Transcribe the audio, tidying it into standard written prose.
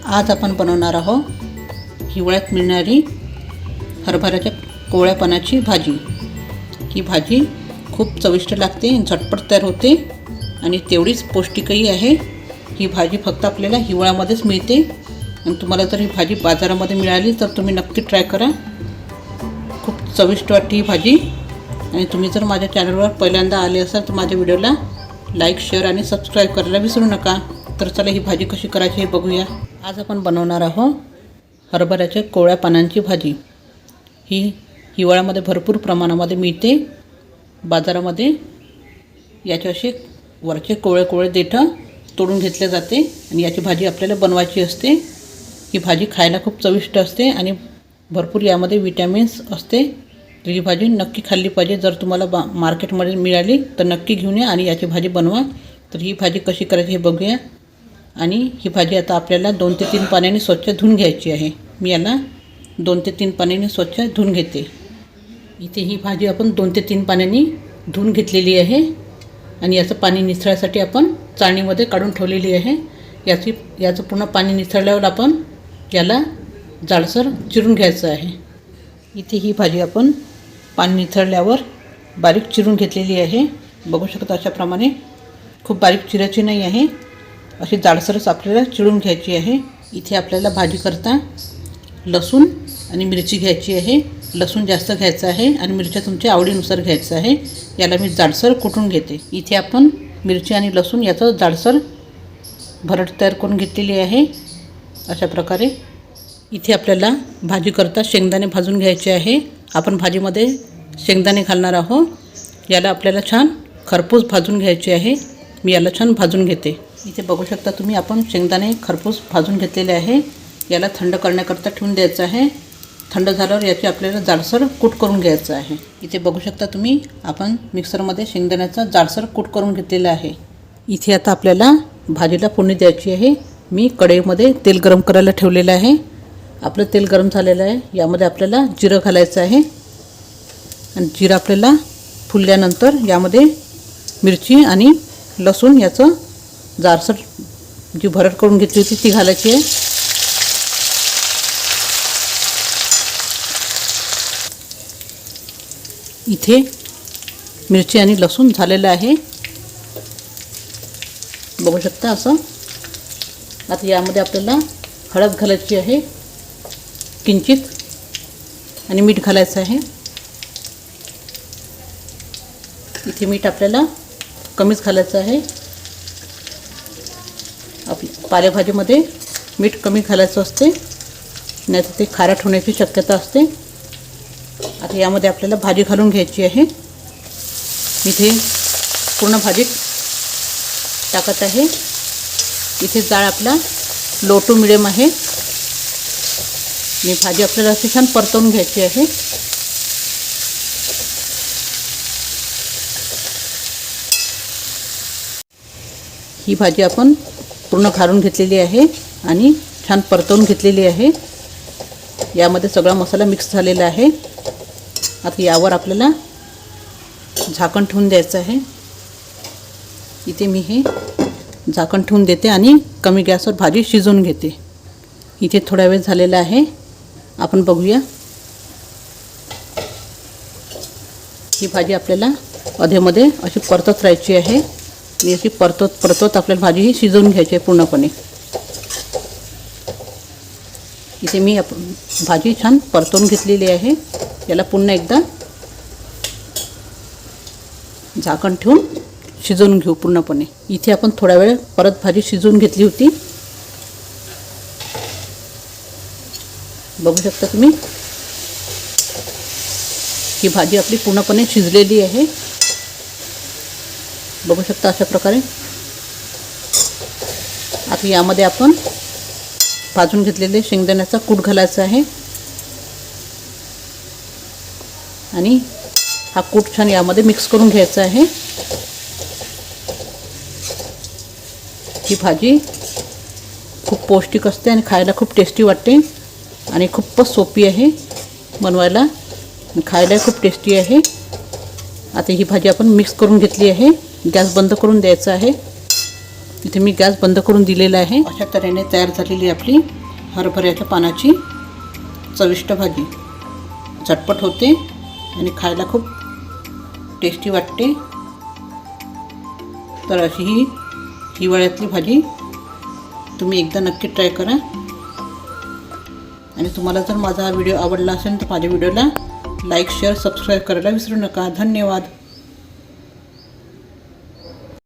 आज आपण बनवणार आहोत हिवाळ्यात मिळणारी हरभऱ्याच्या कोवळ्या पानाची भाजी। ही भाजी खूप चविष्ट लागते, झटपट तयार होते आणि तेवढीच पौष्टिकही आहे। ही भाजी फक्त आपल्याला हिवाळ्यामध्येच मिळते आणि तुम्हाला जर ही भाजी बाजारामध्ये मिळाली तर तुम्ही नक्की ट्राय करा। खूप चविष्ट वाटते ही भाजी। आणि तुम्ही जर माझ्या चॅनलवर पहिल्यांदा आले असाल तर माझ्या व्हिडिओला लाईक, शेअर आणि सबस्क्राईब करायला विसरू नका। तर चला ही भाजी कशी करायची हे बघूया। आज आपण बनवणार आहोत हरभऱ्याच्या कोवळ्या पानांची भाजी। ही हिवाळ्यामध्ये भरपूर प्रमाणामध्ये मिळते बाजारामध्ये। याचे असे वरचे कोवळे देठं तोडून घेतले जाते आणि याची भाजी आपल्याला बनवायची असते। ही भाजी खायला खूप चविष्ट असते आणि भरपूर यामध्ये विटॅमिन्स असते। तर ही भाजी नक्की खाल्ली पाहिजे। जर तुम्हाला मार्केटमध्ये मिळाली तर नक्की घेऊन या आणि याची भाजी बनवा। तर ही भाजी कशी करायची हे बघूया। आणि ही भाजी आता आपल्याला 2 ते 3 पाण्याने स्वच्छ धुवून घ्यायची आहे। मी याला 2 ते 3 पाण्याने स्वच्छ धुवून घेते। इथे ही भाजी आपण 2 ते 3 पाण्याने धुवून घेतलेली आहे आणि याचं पाणी निथळण्यासाठी आपण चाळणीमध्ये काढून ठेवलेली आहे। याचं पूर्ण पाणी निथळल्यावर आपण याला जाडसर चिरून घ्यायचं आहे। इथे ही भाजी आपण पाणी निथळल्यावर बारीक चिरून घेतलेली आहे। बघू शकता अशाप्रमाणे खूप बारीक चिरायची नाही आहे, अशी जाडसरच आपल्याला चिरून घ्यायची आहे। इथे आपल्याला भाजी करता लसूण आणि मिरची घ्यायची आहे। लसूण जास्त घ्यायचं आहे आणि मिरच्या तुमच्या आवडीनुसार घ्यायचं आहे। याला मी जाडसर कुटून घेते। इथे आपण मिरची आणि लसूण याचं जाडसर भरड तयार करून घेतलेली आहे अशा प्रकारे। इथे आपल्याला भाजी करता शेंगदाणे भाजून घ्यायचे आहे। आपण भाजीमध्ये शेंगदाणे घालणार आहोत। याला आपल्याला छान खरपूस भाजून घ्यायचे आहे। मी याला छान भाजून घेते। इथे बघू शकता तुम्ही आपण शेंगदाणे खरपूस भाजून घेतलेले आहे। याला थंड करण्याकरता ठेवून द्यायचं आहे। थंड झाल्यावर याची आपल्याला जाडसर कूट करून घ्यायचं आहे। इथे बघू शकता तुम्ही आपण मिक्सरमध्ये शेंगदाण्याचा जाडसर कूट करून घेतलेला आहे। इथे आता आपल्याला भाजीला फोडणी द्यायची आहे। मी कढईमध्ये तेल गरम करायला ठेवलेलं आहे। आपलं तेल गरम झालेलं आहे। यामध्ये आपल्याला जिरं घालायचं आहे आणि जिरं आपल्याला फुलल्यानंतर यामध्ये मिरची आणि लसूण याचं जाडसर जी भरड करून घेतली होती ती घालायची आहे। इथे मिरची आणि लसूण झालेलं आहे, बघू शकता असं। आता यामध्ये आपल्याला हळद घालायची आहे किंचित आणि मीठ घालायचं आहे। इथे मीठ आपल्याला कमीच घालायचं आहे। आपल्या पालेभाजीमध्ये मीठ कमी घालायचं असते, नाहीतर ते खारट होण्याची शक्यता असते। आता यामध्ये आपल्याला भाजी घालून घ्यायची आहे। इथे पूर्ण भाजीत टाकत आहे। इथे जाळ आपला लो टू मिडियम आहे आणि भाजी आपल्याला अशी छान परतवून घ्यायची आहे। ही भाजी आपण पूर्ण घालून घेतलेली आहे आणि छान परतवून घेतलेली आहे। यामध्ये सगळा मसाला मिक्स झालेला आहे। आता यावर आपल्याला झाकण ठेवून द्यायचं आहे। इथे मी हे झाकण ठेवून देते आणि कमी गॅसवर भाजी शिजवून घेते। इथे थोडा वेळ झालेला आहे, आपण बघूया। ही भाजी आपल्याला अधेमध्ये अशी परतत राहायची आहे आणि अशी परतवत आपल्याला भाजी ही शिजवून घ्यायची आहे पूर्णपणे। इथे मी भाजी छान परतवून घेतलेली आहे। याला पुन्हा एकदा झाकण ठेवून शिजवून घेऊ पूर्णपणे। इथे आपण थोडा वेळ परत भाजी शिजवून घेतली होती, बघू शकता तुम्ही। ही भाजी आपली पूर्णपणे शिजलेली आहे, बघू शकता अशा प्रकारे। आता यामध्ये आपण भाजून घेतलेले शेंगदाण्याचा कूट घालायचा आहे आणि हा कूट छान यामध्ये मिक्स करून घ्यायचा आहे। ही भाजी खूप पौष्टिक असते आणि खायला खूप टेस्टी वाटते आणि खूपच सोपी आहे बनवायला आणि खायला खूप टेस्टी आहे। आता ही भाजी आपण मिक्स करून घेतली आहे। गॅस बंद करून द्यायचा आहे इथे मी गॅस बंद करून दिलेला आहे. अशा तऱ्हेने तयार झालेली आपली हरभऱ्याच्या पानाची चविष्ट भाजी. झटपट होते आणि खायला खूप टेस्टी वाटते. तर अशी ही हिवाळ्यातली भाजी तुम्ही एकदा नक्की ट्राय करा. आणि तुम्हाला जर माझा हा व्हिडिओ आवडला असेल तर माझ्या व्हिडिओला लाईक शेअर सबस्क्राईब करायला विसरू नका. धन्यवाद.